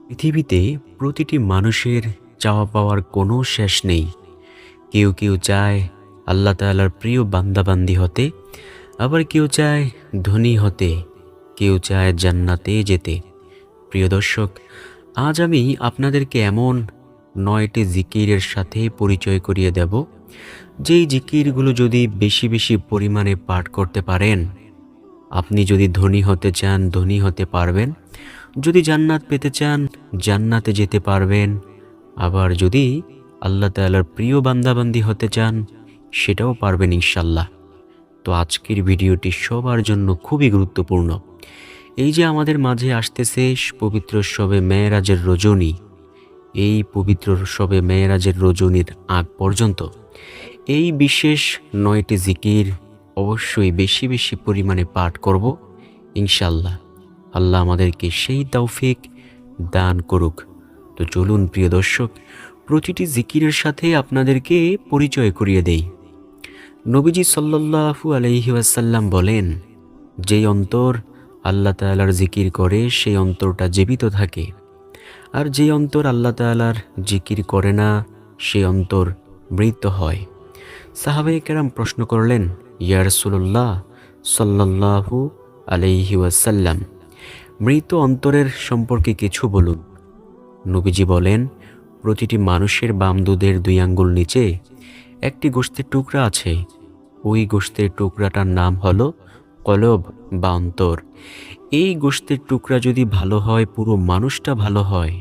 পৃথিবীতে প্রতিটি মানুষের চাওয়া পাওয়ার কোনো শেষ নেই। কেউ কেউ চায় আল্লাহ তাআলার প্রিয় বান্দাবান্দি হতে, আবার কেউ চায় ধনী হতে, কেউ চায় জান্নাতে যেতে। প্রিয় দর্শক, আজ আমি আপনাদেরকে এমন 9টি জিকিরের সাথে পরিচয় করিয়ে দেব, যেই জিকিরগুলো যদি বেশি বেশি পরিমাণে পাঠ করতে পারেন, আপনি যদি ধনী হতে চান ধনী হতে পারবেন, যদি জান্নাত পেতে চান জান্নাতে যেতে পারবেন, আবার যদি আল্লাহ তাআলার প্রিয় বান্দাবান্দি হতে চান সেটাও পারবেন ইনশাল্লাহ। তো আজকের ভিডিওটি সবার জন্য খুবই গুরুত্বপূর্ণ। এই যে আমাদের মাঝে আসতেছে পবিত্র শবে মেরাজের রজনী, এই পবিত্র শবে মেরাজের রজনীর আগ পর্যন্ত এই বিশেষ 9টি জিকির অবশ্যই বেশি বেশি পরিমাণে পাঠ করব ইনশাল্লাহ। আল্লাহ আমাদেরকে সেই তৌফিক দান করুক। তো চলুন প্রিয় দর্শক, প্রতিটি জিকিরের সাথে আপনাদেরকে পরিচয় করিয়ে দেই। নবীজি সাল্লাল্লাহু আলাইহি ওয়াসাল্লাম বলেন, যেই অন্তর আল্লাহ তাআলার জিকির করে সেই অন্তরটা জীবিত থাকে, আর যেই অন্তর আল্লাহ তাআলার জিকির করে না সেই অন্তর মৃত হয়। সাহাবায়ে কেরাম প্রশ্ন করলেন, ইয়া রাসূলুল্লাহ সাল্লাল্লাহু আলাইহি ওয়াসাল্লাম, মৃত অন্তরের সম্পর্কে কিছু বলুন। নবীজি বলেন, প্রতিটি মানুষের বাম দুধের 2 আঙ্গুল নিচে একটি গোশতের টুকরা আছে। ওই গোশতের টুকরাটার নাম হলো কলব বা অন্তর। এই গোশতের টুকরা যদি ভালো হয় পুরো মানুষটা ভালো হয়,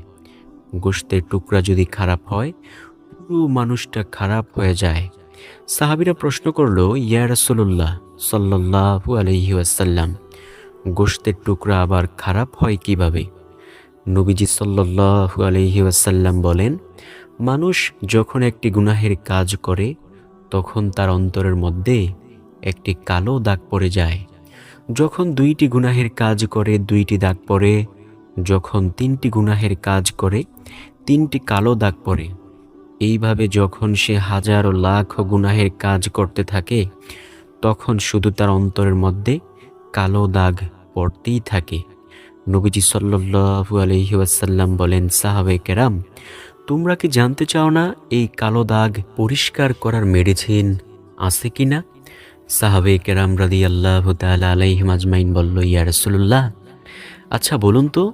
গোশতের টুকরা যদি খারাপ হয় পুরো মানুষটা খারাপ হয়ে যায়। সাহাবীরা প্রশ্ন করলো, ইয়া রাসূলুল্লাহ সাল্লাল্লাহু আলাইহি ওয়াসাল্লাম, গোশতের টুকরা আবার খারাপ হয় কিভাবে? নবীজি সাল্লাল্লাহু আলাইহি ওয়াসাল্লাম বলেন, মানুষ যখন একটি গুনাহের কাজ করে তখন তার অন্তরের মধ্যে একটি কালো দাগ পড়ে যায়। যখন 2টি গুনাহের কাজ করে 2টি দাগ পড়ে, যখন 3টি গুনাহের কাজ করে 3টি কালো দাগ পড়ে। এইভাবে যখন সে হাজার ও লাখ গুনাহের কাজ করতে থাকে তখন শুধু তার অন্তরের মধ্যে কালো দাগ পড়তেই থাকে। নবীজি সাল্লাল্লাহু আলাইহি ওয়াসাল্লাম বলেন, সাহাবায়ে কেরাম, তোমরা কি জানতে চাও না এই কালো দাগ পরিষ্কার করার মেডিসিন আছে কিনা? সাহাবায়ে কেরাম রাদিয়াল্লাহু তাআলা আলাইহিম আজমাইন বলল, ইয়া রাসূলুল্লাহ, আচ্ছা বলুন তো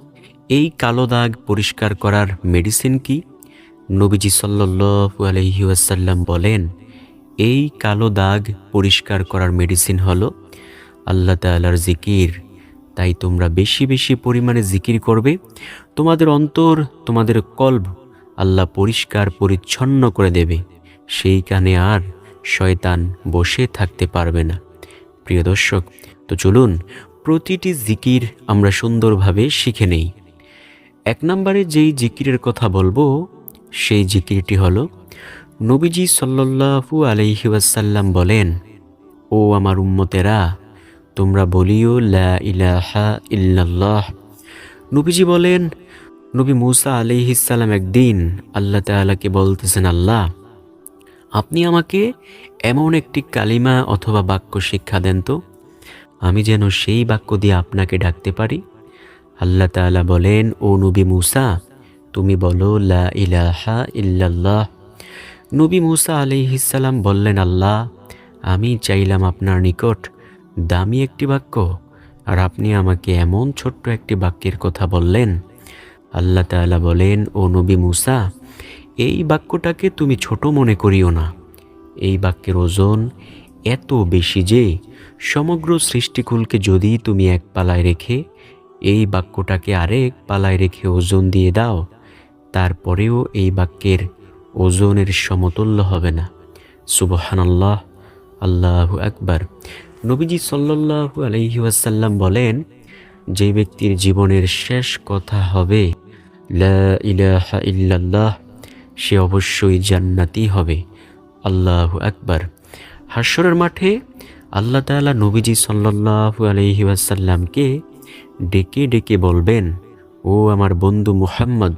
এই কালো দাগ পরিষ্কার করার মেডিসিন কি? নবীজি সাল্লাল্লাহু আলাইহি ওয়াসাল্লাম বলেন, এই কালো দাগ পরিষ্কার করার মেডিসিন হলো আল্লাহ তাআলার জিকির। তাই তোমরা বেশি বেশি পরিমাণে জিকির করবে, তোমাদের অন্তর, তোমাদের কলব আল্লাহ পরিষ্কার পরিচ্ছন্ন করে দেবে। সেইখানে আর শয়তান বসে থাকতে পারবে না। প্রিয় দর্শক, তো চলুন প্রতিটি জিকির আমরা সুন্দরভাবে শিখে নেই। 1 নম্বরে যেই জিকিরের কথা বলবো সেই জিকিরটি হলো, নবীজি সাল্লাল্লাহু আলাইহি ওয়াসাল্লাম বলেন, ও আমার উম্মতেরা, তোমরা বলিও লা ইলাহা ইল্লাল্লাহ। নবীজি বলেন, নবী মূসা আলাইহিস সালাম একদিন আল্লাহ তাআলাকে বলতেছেন, আল্লাহ, আপনি আমাকে এমন একটি কালিমা অথবা বাক্য শিক্ষা দেন তো, আমি যেন সেই বাক্য দিয়ে আপনাকে ডাকতে পারি। আল্লাহ তাআলা বলেন, ও নবী মূসা, তুমি বলো লা ইলাহা ইল্লাল্লাহ। নবী মূসা আলাইহিস সালাম বললেন, আল্লাহ, আমি চাইলাম আপনার নিকট দামি একটি বাক্য, আর আপনি আমাকে এমন ছোট্ট একটি বাক্যের কথা বললেন। আল্লাহ তাআলা বলেন, ও নবী মূসা, এই বাক্যটাকে তুমি ছোট মনে করিও না। এই বাক্যের ওজন এত বেশি যে সমগ্র সৃষ্টিকুলকে যদি তুমি এক পালায় রেখে এই বাক্যটাকে আরেক পালায় রেখে ওজন দিয়ে দাও, তারপরেও এই বাক্যের ওজনের সমতুল্য হবে না। সুবহানাল্লাহ, আল্লাহু আকবার। নবীজি সাল্লাল্লাহু আলাইহি ওয়াসাল্লাম বলেন, যে ব্যক্তির জীবনের শেষ কথা হবে লা ইলাহা ইল্লাল্লাহ, সে অবশ্যই জান্নাতি হবে। আল্লাহু আকবার। হাশরের মাঠে আল্লাহ তাআলা নবীজি সাল্লাল্লাহু আলাইহি ওয়াসাল্লামকে ডেকে ডেকে বলবেন, ও আমার বন্ধু মুহাম্মদ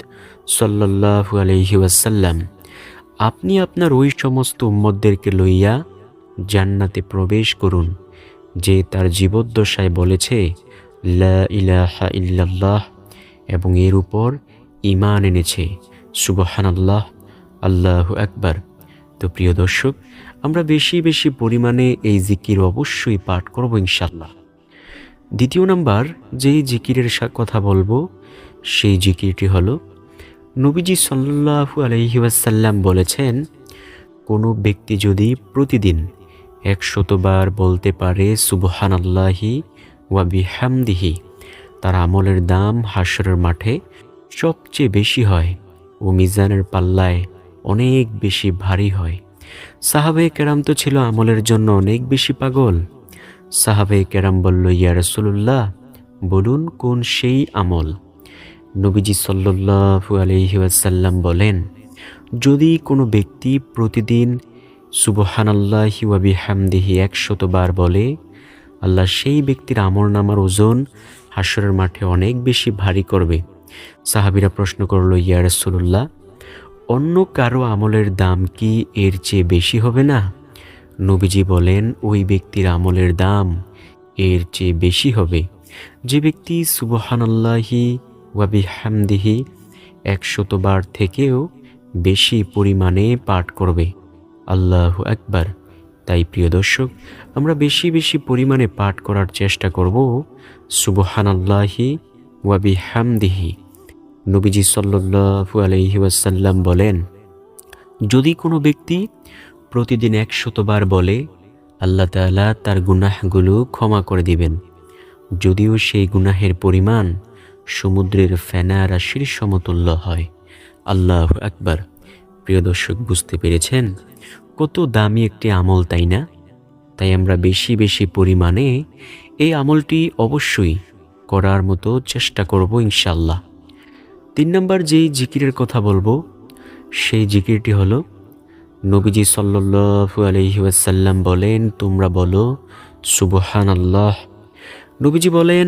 সাল্লাল্লাহু আলাইহি ওয়াসাল্লাম, আপনি আপনার ওই সমস্ত উম্মতদেরকে লইয়া জান্নাতে প্রবেশ করুন যে তার জীবদ্দশায় বলেছে লা ইলাহা ইল্লাল্লাহ এবং এর উপর ঈমান এনেছে। সুবহানাল্লাহ, আল্লাহু আকবার। তো প্রিয় দর্শক, আমরা বেশি বেশি পরিমাণে এই জিকির অবশ্যই পাঠ করব ইনশাল্লাহ। দ্বিতীয় নাম্বার যেই জিকিরের কথা বলবো সেই জিকিরটি হলো, নবীজি সাল্লাল্লাহু আলাইহি ওয়াসাল্লাম বলেছেন, কোনো ব্যক্তি যদি প্রতিদিন 100 বার বলতে পারে সুবহানাল্লাহি ওয়া বিহামদিহি, তার আমলের দাম হাশরের মাঠে সবচেয়ে বেশি হয় ও মিজানের পাল্লায় অনেক বেশি ভারী হয়। সাহাবে কেরাম তো ছিল আমলের জন্য অনেক বেশি পাগল। সাহাবে কেরাম বলল, ইয়া রাসূলুল্লাহ, বলুন কোন সেই আমল? নবীজি সাল্লাল্লাহু আলাইহি ওয়াসাল্লাম বলেন, যদি কোনো ব্যক্তি প্রতিদিন সুবহানাল্লাহি ওয়া বিহামদিহি 100 বার বলে, আল্লাহ সেই ব্যক্তির আমলনামার ওজন হাশরের মাঠে অনেক বেশি ভারী করবে। সাহাবীরা প্রশ্ন করল, ইয়া রাসূলুল্লাহ, অন্য কারো আমলের দাম কি এর চেয়ে বেশি হবে না? নবীজি বলেন, ওই ব্যক্তির আমলের দাম এর চেয়ে বেশি হবে যে ব্যক্তি সুবহানাল্লাহি ওয়া বিহামদিহি 100 বার থেকেও বেশি পরিমাণে পাঠ করবে। আল্লাহু আকবার। তাই প্রিয় দর্শক, আমরা বেশি বেশি পরিমাণে পাঠ করার চেষ্টা করব সুবহানাল্লাহি ওয়া বিহামদিহি। নবীজি সাল্লাল্লাহু আলাইহি ওয়াসাল্লাম বলেন, যদি কোনো ব্যক্তি প্রতিদিন 100 বার বলে, আল্লাহ তাআলা তার গুনাহগুলো ক্ষমা করে দিবেন, যদিও সেই গুনাহের পরিমাণ সমুদ্রের ফেনা রাশির সমতুল্য হয়। আল্লাহু আকবার। প্রিয় দর্শক, বুঝতে পেরেছেন কত দামি একটি আমল, তাই না? তাই আমরা বেশি বেশি পরিমাণে এই আমলটি অবশ্যই করার মতো চেষ্টা করব ইনশাল্লাহ। 3 নম্বর যেই জিকিরের কথা বলবো সেই জিকিরটি হলো, নবীজি সাল্লাল্লাহু আলাইহি ওয়াসাল্লাম বলেন, তোমরা বলো সুবহানাল্লাহ। নবীজি বলেন,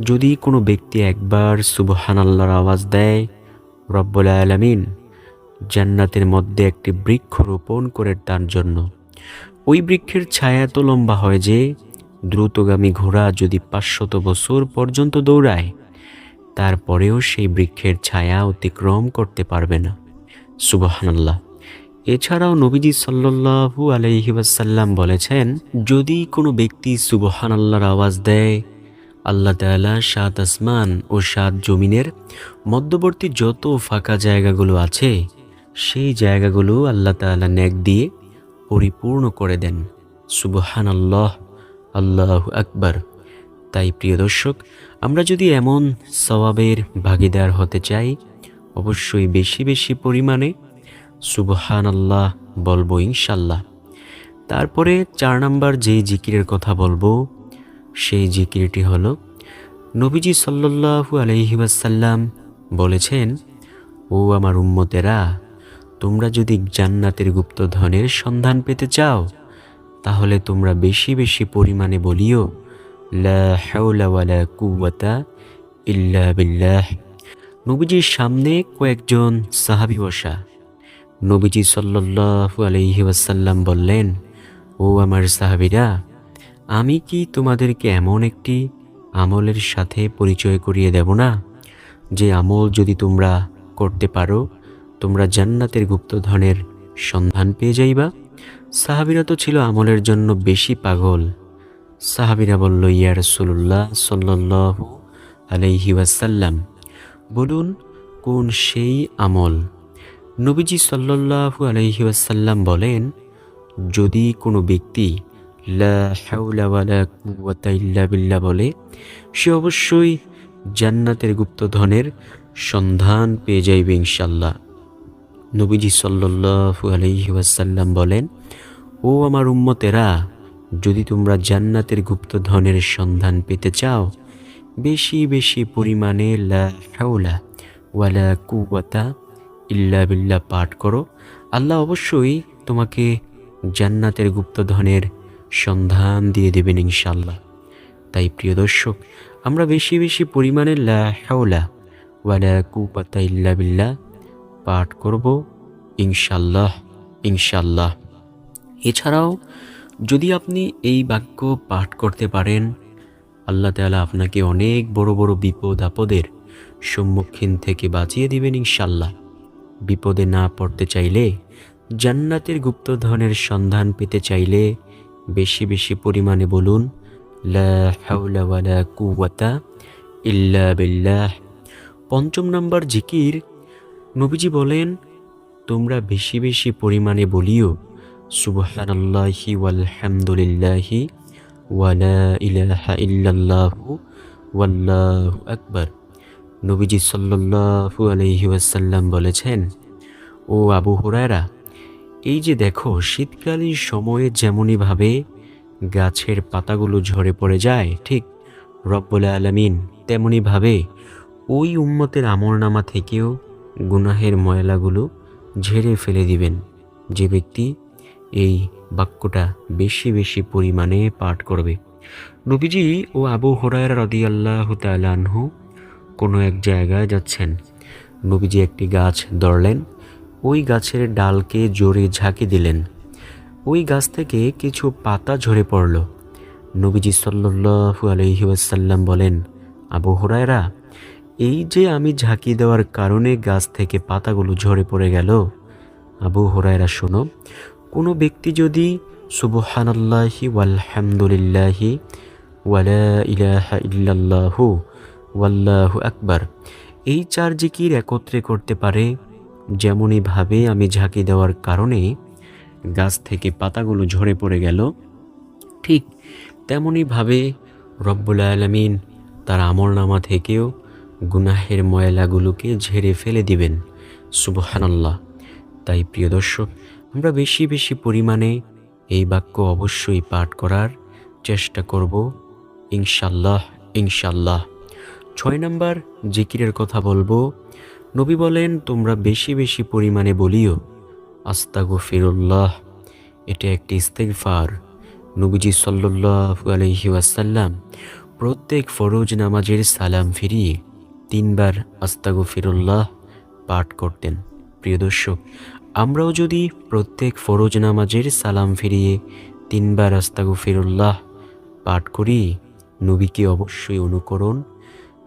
যদি কোনো ব্যক্তি একবার সুবহানাল্লাহর আওয়াজ দেয়, রব্বুল আলামিন জান্নাতের মধ্যে একটি বৃক্ষ রোপণ করে তার জন্য। ওই বৃক্ষের ছায়া এত লম্বা হয় যে দ্রুতগামী ঘোড়া যদি 500 বছর পর্যন্ত দৌড়ায়, তারপরেও সেই বৃক্ষের ছায়া অতিক্রম করতে পারবে না। সুবহানাল্লাহ। এছাড়াও নবীজি সাল্লাল্লাহু আলাইহি ওয়াসাল্লাম বলেছেন, যদি কোনো ব্যক্তি সুবহানাল্লাহর আওয়াজ দেয়, আল্লাহ তাআলা 7 আসমান ও 7 জমিনের মধ্যবর্তী যত ফাঁকা জায়গাগুলো আছে সেই জায়গাগুলো আল্লাহ তাআলা নেক দিয়ে পরিপূর্ণ করে দেন। সুবহানাল্লাহ, আল্লাহু আকবার। তাই প্রিয় দর্শক, আমরা যদি এমন সওয়াবের ভাগীদার হতে চাই, অবশ্যই বেশি বেশি পরিমাণে সুবহানাল্লাহ বলবো ইনশাল্লাহ। তারপরে 4 নম্বর যে জিকিরের কথা বলবো সেই জিকিরটি হলো, নবীজি সাল্লাল্লাহু আলাইহি ওয়াসাল্লাম বলেছেন, ও আমার উম্মতেরা, তোমরা যদি জান্নাতের গুপ্তধনের সন্ধান পেতে চাও, তাহলে তোমরা বেশি বেশি পরিমাণে বলিও, লা হাওলা ওয়ালা কুওয়াতা ইল্লা বিল্লাহ। নবীজির সামনে কয়েকজন সাহাবী বসা। নবীজি সাল্লাল্লাহু আলাইহি ওয়াসাল্লাম বললেন, ও আমার সাহাবীরা, আমি কি তোমাদেরকে এমন একটি আমলের সাথে পরিচয় করিয়ে দেব না, যে আমল যদি তোমরা করতে পারো, তোমরা জান্নাতের গুপ্তধনের সন্ধান পেয়ে যাইবা? সাহাবীরা তো ছিল আমলের জন্য বেশি পাগল। সাহাবীরা বলল, ইয়া রাসূলুল্লাহ সাল্লাল্লাহু আলাইহি ওয়াসাল্লাম, বলুন কোন সেই আমল? নবীজি সাল্লাল্লাহু আলাইহি ওয়াসাল্লাম বলেন, যদি কোনো ব্যক্তি লা হাওলা ওয়ালা কুওয়াতা ইল্লা বিল্লাহ বলে, সে অবশ্যই জান্নাতের গুপ্তধনের সন্ধান পেয়ে যাইবে ইনশাল্লাহ। নবীজি সাল্লাল্লাহু আলাইহি ওয়াসাল্লাম বলেন, ও আমার উম্মতেরা, যদি তোমরা জান্নাতের গুপ্তধনের সন্ধান পেতে চাও, বেশি বেশি পরিমাণে লা হাওলা ওয়ালা কুওয়াতা ইল্লা বিল্লাহ পাঠ করো, আল্লাহ অবশ্যই তোমাকে জান্নাতের গুপ্তধনের সন্ধান দিয়ে দেবেন ইনশাল্লাহ। তাই প্রিয় দর্শক, আমরা বেশি বেশি পরিমাণে লা হাওলা ওয়ালা কুওয়াতা ইল্লা বিল্লাহ পাঠ করব ইনশাল্লাহ ইনশাল্লাহ। এছাড়াও যদি আপনি এই বাক্য পাঠ করতে পারেন, আল্লাহ তাআলা আপনাকে অনেক বড় বড় বিপদ আপদের সম্মুখীন থেকে বাঁচিয়ে দিবেন ইনশাল্লাহ। বিপদে না পড়তে চাইলে, জান্নাতের গুপ্তধনের সন্ধান পেতে চাইলে বেশি বেশি পরিমাণে বলুন লা হাওলা ওয়ালা কুওয়াতা ইল্লা বিল্লাহ। পঞ্চম নম্বর জিকির, নবীজি বলেন তোমরা বেশি বেশি পরিমাণে বলিও সুবহানাল্লাহি ওয়ালহামদুলিল্লাহি ওয়ালা ইলাহা ইল্লাল্লাহু ওয়াল্লাহু আকবার। নবীজি সাল্লাল্লাহু আলাইহি ওয়াসাল্লাম বলেছেন, ও আবু হুরায়রা, এই যে দেখো শীতকালীন সময়ে যেমনইভাবে গাছের পাতাগুলো ঝরে পড়ে যায়, ঠিক রব্বুল আলামিন তেমনইভাবে ওই উম্মতের আমলনামা থেকেও গুনাহের ময়লাগুলো ঝেড়ে ফেলে দিবেন যে ব্যক্তি এই বাক্যটা বেশি বেশি পরিমাণে পাঠ করবে। নবীজি ও আবু হুরায়রা রাদিয়াল্লাহু তাআলা আনহু কোনো এক জায়গায় যাচ্ছেন। নবীজি একটি গাছ ধরলেন, ওই গাছের ডালকে জোরে ঝাঁকি দিলেন। ওই গাছ থেকে কিছু পাতা ঝরে পড়ল। নবীজি সাল্লাল্লাহু আলাইহি ওয়াসাল্লাম বলেন, আবু হুরায়রা, এই যে আমি ঝাঁকি দেওয়ার কারণে গাছ থেকে পাতাগুলো ঝরে পড়ে গেল, আবু হুরায়রা শোনো, কোনো ব্যক্তি যদি সুবহানাল্লাহি ওয়ালহামদুলিল্লাহি ওয়ালা ইলাহা ইল্লাল্লাহু ওয়াল্লাহু আকবার এই 4 জিকির একত্রে করতে পারে, যেমনইভাবে আমি ঝাঁকি দেওয়ার কারণে গাছ থেকে পাতাগুলো ঝরে পড়ে গেল, ঠিক তেমনইভাবে রব্বুল আলামিন তার আমলনামা থেকেও গুনাহের ময়লাগুলোকে ঝেড়ে ফেলে দিবেন। সুবহানাল্লাহ। তাই প্রিয় দর্শক, আমরা বেশি বেশি পরিমাণে এই বাক্য অবশ্যই পাঠ করার চেষ্টা করব ইনশাল্লাহ ইনশাল্লাহ। 6 নম্বর জিকিরের কথা বলবো। নবী বলেন তোমরা বেশি বেশি পরিমাণে বলিও আস্তাগফিরুল্লাহ। এটা একটি ইস্তেগফার। নবীজি সাল্লাল্লাহু আলাইহি ওয়াসাল্লাম প্রত্যেক ফরজ নামাজের সালাম ফিরিয়ে 3 বার আস্তাগফিরুল্লাহ পাঠ করতেন। প্রিয় দর্শক, আমরাও যদি প্রত্যেক ফরজ নামাজের সালাম ফিরিয়ে 3 বার আস্তাগফিরুল্লাহ পাঠ করি, নবীকে অবশ্যই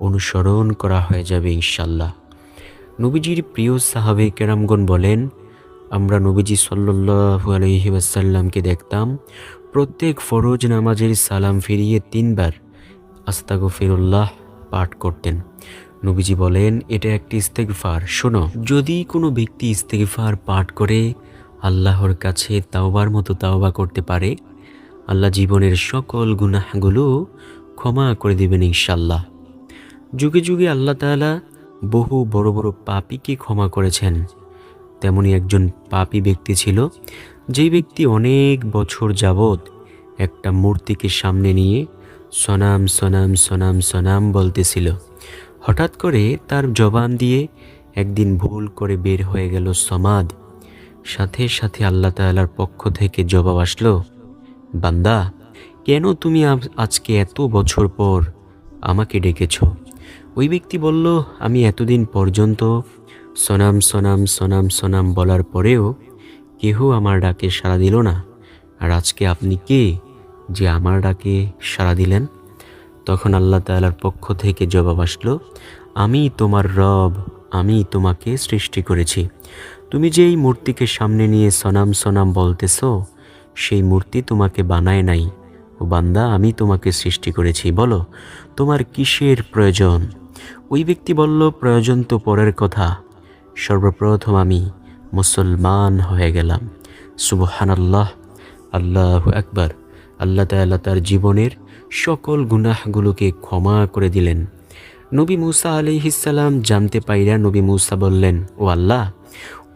অনুসরণ করা হয়ে যাবে ইনশাল্লাহ। নবীজির প্রিয় সাহাবে কেরামগণ বলেন, আমরা নবীজি সাল্লাল্লাহু আলাইহি ওয়াসাল্লামকে দেখতাম প্রত্যেক ফরজ নামাজের সালাম ফিরিয়ে 3 বার আস্তাগফিরুল্লাহ পাঠ করতেন। নবীজি বলেন এটা একটি ইস্তেগফার। শোনো, যদি কোনো ব্যক্তি ইস্তেগফার পাঠ করে আল্লাহর কাছে তাওবার মতো তাওবা করতে পারে, আল্লাহ জীবনের সকল গুনাহগুলো ক্ষমা করে দিবেন ইনশাল্লাহ। যুগে যুগে আল্লাহ তাআলা বহু বড় বড় পাপীকে ক্ষমা করেছেন। তেমনি একজন পাপী ব্যক্তি ছিল, যেই ব্যক্তি অনেক বছর যাবৎ একটা মূর্তিকে সামনে নিয়ে সনাম সনাম সনাম সনাম বলতেছিল। হঠাৎ করে তার জবান দিয়ে একদিন ভুল করে বের হয়ে গেল সমাদ। সাথে সাথে আল্লাহ তাআলার পক্ষ থেকে জবাব আসলো, বান্দা, কেন তুমি আজকে এত বছর পর আমাকে ডেকেছ? ওই ব্যক্তি বলল, আমি এতদিন পর্যন্ত সনাম সনাম সনাম সনাম বলার পরেও কেহ আমার ডাকে সাড়া দিল না, আর আজকে আপনি কে যে আমার ডাকে সাড়া দিলেন? তখন আল্লাহ তাআলার পক্ষ থেকে জবাব আসলো, আমি তোমার রব, আমি তোমাকে সৃষ্টি করেছি। তুমি যে এই মূর্তিকে সামনে নিয়ে সনাম সনাম বলতেছ, সেই মূর্তি তোমাকে বানায় নাই। ও বান্দা, আমি তোমাকে সৃষ্টি করেছি, বলো তোমার কিসের প্রয়োজন? ওই ব্যক্তি বলল, প্রয়োজন তো পরের কথা, সর্বপ্রথম আমি মুসলমান হয়ে গেলাম। সুবহানাল্লাহ, আল্লাহু আকবার। আল্লাহ তাআলা তার জীবনের সকল গুনাহগুলোকে ক্ষমা করে দিলেন। নবী মূসা আলাইহিস সালাম জানতে পাইরা নবী মূসা বললেন, ও আল্লাহ,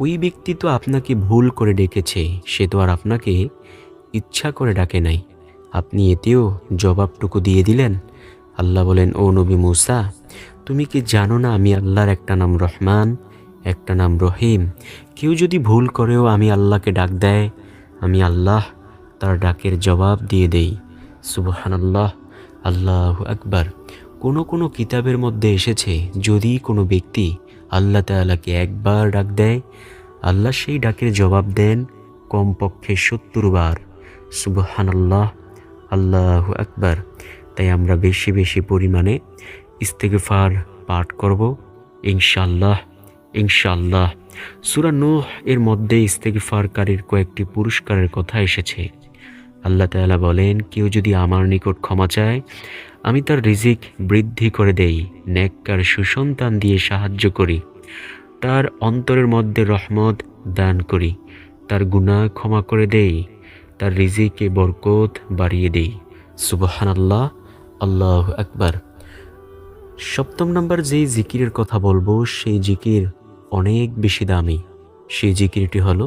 ওই ব্যক্তি তো আপনাকে ভুল করে ডেকেছে, সে তো আর আপনাকে ইচ্ছা করে ডাকে নাই, আপনি এতেও জবাবটুকু দিয়ে দিলেন। আল্লাহ বলেন, ও নবী মূসা, তুমি কি জানো না আমি আল্লাহর একটা নাম রহমান, একটা নাম রহিম? কেউ যদি ভুল করেও আমি আল্লাহকে ডাক দেয়, আমি আল্লাহ তার ডাকের জবাব দিয়ে দেই। সুবহানাল্লাহ, আল্লাহু আকবার। কোনো কিতাবের মধ্যে এসেছে, যদি কোনো ব্যক্তি আল্লাহ তাআলাকে একবার ডাক দেয়, আল্লাহ সেই ডাকের জবাব দেন কমপক্ষে 70 বার। সুবহানাল্লাহ, আল্লাহু আকবার। তাই আমরা বেশি বেশি পরিমাণে ইস্তেগফার পাঠ করব। ইনশাআল্লাহ ইনশাআল্লাহ। সূরা নূহ এর মধ্যে ইস্তেগফারকারীর কয়েকটি পুরস্কারের কথা এসেছে। আল্লাহ তাআলা বলেন, কেউ যদি আমার নিকট ক্ষমা চায়, আমি তার রিজিক বৃদ্ধি করে দেই, নেককার সুসন্তান দিয়ে সাহায্য করি, তার অন্তরের মধ্যে রহমত দান করি, তার গুনাহ ক্ষমা করে দেই, তার রিজিকে বরকত বাড়িয়ে দেই। সুবহানাল্লাহ, আল্লাহু আকবার। সপ্তম নাম্বার যেই জিকিরের কথা বলবো, সেই জিকির অনেক বেশি দামি। সেই জিকিরটি হলো,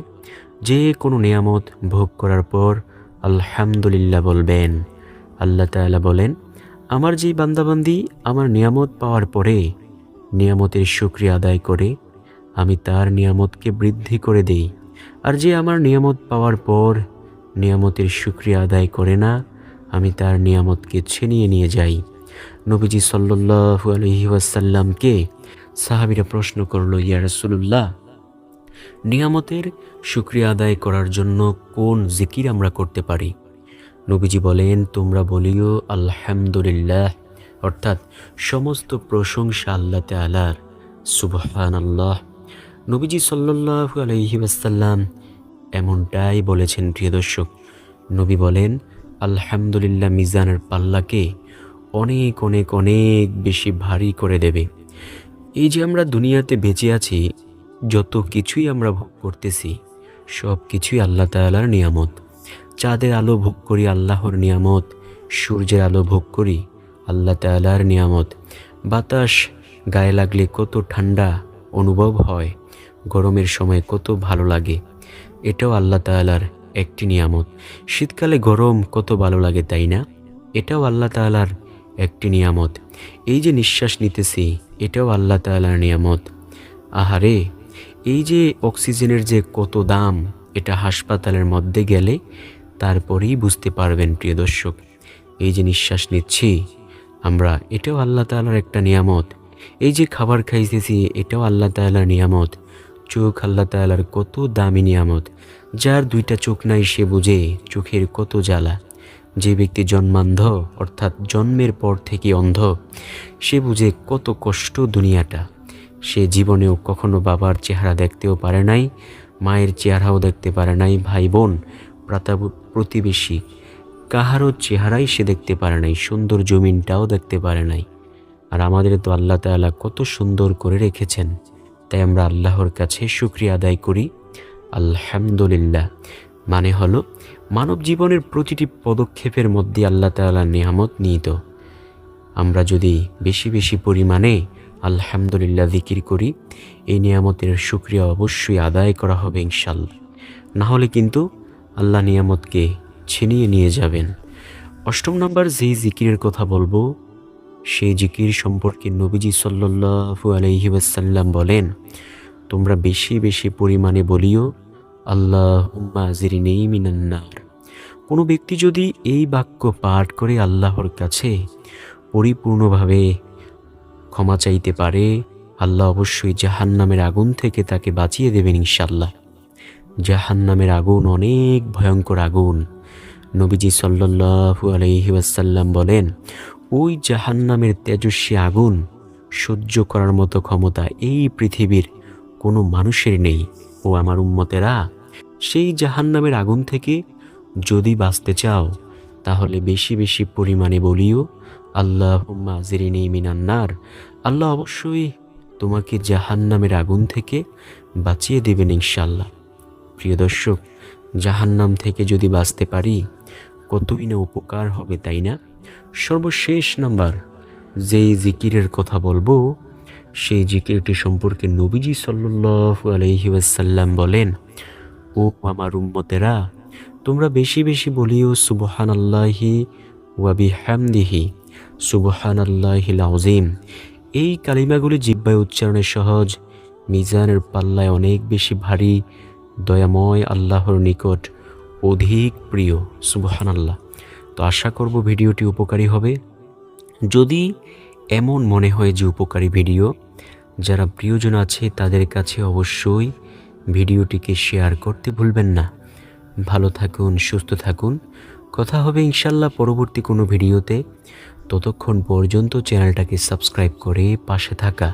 যে কোনো নিয়ামত ভোগ করার পর আলহামদুলিল্লাহ বলবেন। আল্লাহ তাআলা বলেন, আমার যেই বান্দাবান্দি আমার নিয়ামত পাওয়ার পরে নিয়ামতের শুকরিয়া আদায় করে, আমি তার নিয়ামতকে বৃদ্ধি করে দেই। আর যে আমার নিয়ামত পাওয়ার পর নিয়ামতের শুকরিয়া আদায় করে না, আমি তার নিয়ামতকে ছিনিয়ে নিয়ে যাই। নবীজি সাল্লাল্লাহু আলাইহি ওয়াসাল্লামকে সাহাবীরা প্রশ্ন করল, ইয়া রাসূলুল্লাহ, নিয়ামতের শুকরিয়া আদায় করার জন্য কোন জিকির আমরা করতে পারি? নবীজি বলেন, তোমরা বলিও আলহামদুলিল্লাহ, অর্থাৎ সমস্ত প্রশংসা আল্লাহ তাআলার। সুবহানাল্লাহ। নবীজি সাল্লাল্লাহু আলাইহি ওয়াসাল্লাম এমনটাই বলেছেন। প্রিয় দর্শক, নবী বলেন, আলহামদুলিল্লাহ মিজানের পাল্লাকে অনেক অনেক অনেক বেশি ভারী করে দেবে। এই যে আমরা দুনিয়াতে বেঁচে আছি, যত কিছুই আমরা ভোগ করতেছি, সব কিছুই আল্লাহ তাআলার নিয়ামত। চাঁদের আলো ভোগ করি, আল্লাহর নিয়ামত। সূর্যের আলো ভোগ করি, আল্লাহ তাআলার নিয়ামত। বাতাস গায়ে লাগলে কত ঠান্ডা অনুভব হয়, গরমের সময় কত ভালো লাগে, এটাও আল্লাহ তাআলার একটি নিয়ামত। শীতকালে গরম কত ভালো লাগে, তাই না? এটাও আল্লাহ তাআলার একটি নিয়ামত। এই যে নিঃশ্বাস নিতেছি, এটাও আল্লাহ তাআলার নিয়ামত। আহারে, এই যে অক্সিজেনের যে কত দাম, এটা হাসপাতালের মধ্যে গেলে তারপরেই বুঝতে পারবেন। প্রিয় দর্শক, এই যে নিঃশ্বাস নিচ্ছি আমরা, এটাও আল্লাহ তাআলার একটা নিয়ামত। এই যে খাবার খাইতেছি, এটাও আল্লাহ তাআলার নিয়ামত। চোখ আল্লাহ তাআলার কত দামি নিয়ামত। যার দুইটা চোখ নাই সে বুঝে চোখের কত জ্বালা। যে ব্যক্তি জন্মান্ধ, অর্থাৎ জন্মের পর থেকে অন্ধ, সে বুঝে কত কষ্ট দুনিয়াটা। সে জীবনেও কখনো বাবার চেহারা দেখতেও পারে নাই, মায়ের চেহারাও দেখতে পারে নাই, ভাই বোন প্রতিবেশী কাহারও চেহারাই সে দেখতে পারে নাই, সুন্দর জমিনটাও দেখতে পারে নাই। আর আমাদের তো আল্লাহ তাআলা কত সুন্দর করে রেখেছেন, তাই আমরা আল্লাহর কাছে শুকরিয়া আদায় করি। আলহামদুলিল্লাহ মানে হলো, মানব জীবনের প্রতিটি পদক্ষেপের মধ্যে আল্লাহ তাআলার নিয়ামত নিহিত। আমরা যদি বেশি বেশি পরিমাণে আলহামদুলিল্লাহ জিকির করি, এই নিয়ামতের শুকরিয়া অবশ্যই আদায় করা হবে ইনশাআল্লাহ। না হলে কিন্তু আল্লাহ নিয়ামতকে ছিনিয়ে নিয়ে যাবেন। অষ্টম নাম্বার যেই জিকিরের কথা বলবো, সেই জিকির সম্পর্কে নবীজি সাল্লাল্লাহু আলাইহি ওয়াসাল্লাম বলেন, তোমরা বেশি বেশি পরিমাণে বলিও, আল্লাহুম্মা আজিরনি মিনান নার। কোনো ব্যক্তি যদি এই বাক্য পাঠ করে আল্লাহর কাছে পরিপূর্ণভাবে ক্ষমা চাইতে পারে, আল্লাহ অবশ্যই জাহান্নামের আগুন থেকে তাকে বাঁচিয়ে দেবেন ইনশাআল্লাহ। জাহান্নামের আগুন অনেক ভয়ঙ্কর আগুন। নবীজি সাল্লাল্লাহু আলাইহি ওয়াসাল্লাম বলেন, ওই জাহান্নামের তেজস্বী আগুন সহ্য করার মতো ক্ষমতা এই পৃথিবীর কোনো মানুষের নেই। ও আমার উম্মতেরা, সেই জাহান্নামের আগুন থেকে যদি বাঁচতে চাও, তাহলে বেশি বেশি পরিমাণে বলিও, আল্লাহুম্মা আজিরনি মিনান নার। আল্লাহ অবশ্যই তোমাকে জাহান্নামের আগুন থেকে বাঁচিয়ে দেবেন ইনশাআল্লাহ। প্রিয় দর্শক, জাহান্নাম থেকে যদি বাঁচতে পারি, কতই না উপকার হবে, তাই না? সর্বশেষ নাম্বার যেই জিকিরের কথা বলবো, সেই জিকিরটি সম্পর্কে নবীজি সাল্লাল্লাহু আলাইহি ওয়াসাল্লাম বলেন, ও আমার উম্মতেরা, তোমরা বেশি বেশি বলিও সুবহানাল্লাহি ওয়া বিহামদিহি সুবহানাল্লাহিল আযীম। এই কালিমাগুলি জিহ্বায় উচ্চারণে সহজ, মিজানের পাল্লায় অনেক বেশি ভারী, দয়াময় আল্লাহর নিকট অধিক প্রিয়। সুবহানাল্লাহ। তো আশা করব ভিডিওটি উপকারী হবে। যদি এমন মনে হয় যে উপকারী ভিডিও, যারা প্রিয়জন আছে তাদের কাছে অবশ্যই ভিডিওটিকে শেয়ার করতে ভুলবেন না। ভালো থাকুন, সুস্থ থাকুন। কথা হবে ইনশাআল্লাহ পরবর্তী কোনো ভিডিওতে। ততক্ষণ পর্যন্ত চ্যানেলটাকে সাবস্ক্রাইব করে পাশে থাকা